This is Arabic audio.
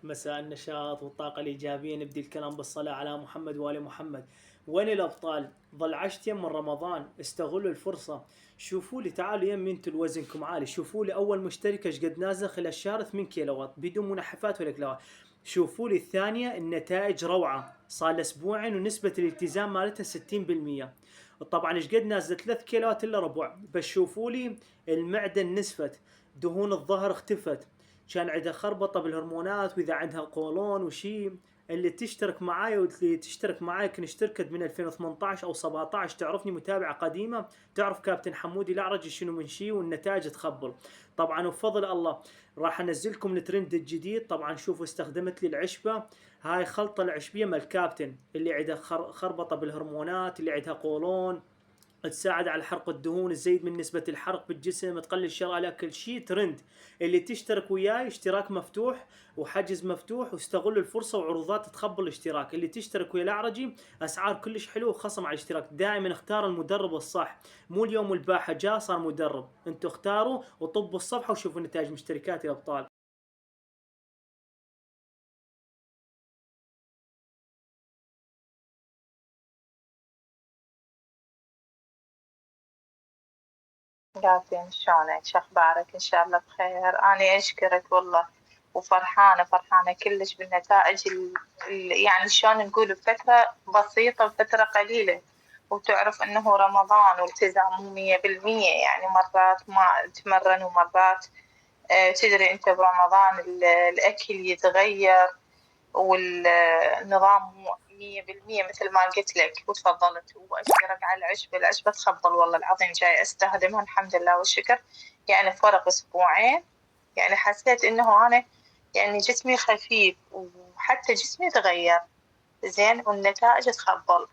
مساء النشاط والطاقة الإيجابية. نبدي الكلام بالصلاة على محمد وآل محمد. وين الأبطال؟ ظل 10 أيام من رمضان، استغلوا الفرصة. شوفوا لي، تعالوا يمي انتوا وزنكم عالي، شوفوا لي أول مشتركة ايش قد نازل خلال الشهر 8 كيلوات بدون منحفات ولا كلاوات. شوفوا لي الثانية، النتائج روعة، صار لها أسبوعين ونسبة الالتزام مالتها 60%. طبعا ايش قد نازلة 3 كيلوات إلا ربع. بس شوفوا لي المعدة نسفت، دهون الظهر اختفت، كان عندها خربطة بالهرمونات، وإذا عندها قولون وشي. اللي تشترك معاي واللي تشترك معاي كن اشتركت من 2018 أو 17، تعرفني متابعة قديمة، تعرف كابتن حمودي الأعرج شنو من شي، والنتائج تخبل. طبعا وبفضل الله راح انزلكم الترند الجديد. طبعا شوفوا، استخدمت لي العشبة، هاي خلطة العشبية مال الكابتن اللي عندها خربطة بالهرمونات، اللي عندها قولون، تساعد على حرق الدهون، تزيد من نسبة الحرق بالجسم، تقلل شراء كل شيء ترند. اللي تشترك وياي اشتراك مفتوح وحجز مفتوح، واستغلوا الفرصة وعروضات تخبل الاشتراك. اللي تشترك ويا الأعرجي اسعار كلش حلوه وخصم على الاشتراك. دائما اختار المدرب الصح، مو اليوم الباحة جاء صار مدرب. انتوا اختاروا وطبوا الصفحة وشوفوا نتائج مشتركات يا ابطال. قاسم شلونك؟ شو اخبارك؟ ان شاء الله بخير. انا اشكرك والله، وفرحانة كلش بالنتائج يعني شلون نقول بفترة بسيطة، بفترة قليلة. وتعرف انه رمضان والتزام 100%، يعني مرات ما اتمرن ومرات تدري انت برمضان الاكل يتغير والنظام 100% مثل ما قلت لك وتفضلت. واشكرك على العشبة تخبل والله العظيم، جاي استخدمها الحمد لله والشكر. يعني فرق اسبوعين يعني حسيت انه انا يعني جسمي خفيف وحتى جسمي تغير زين، والنتائج تخبل.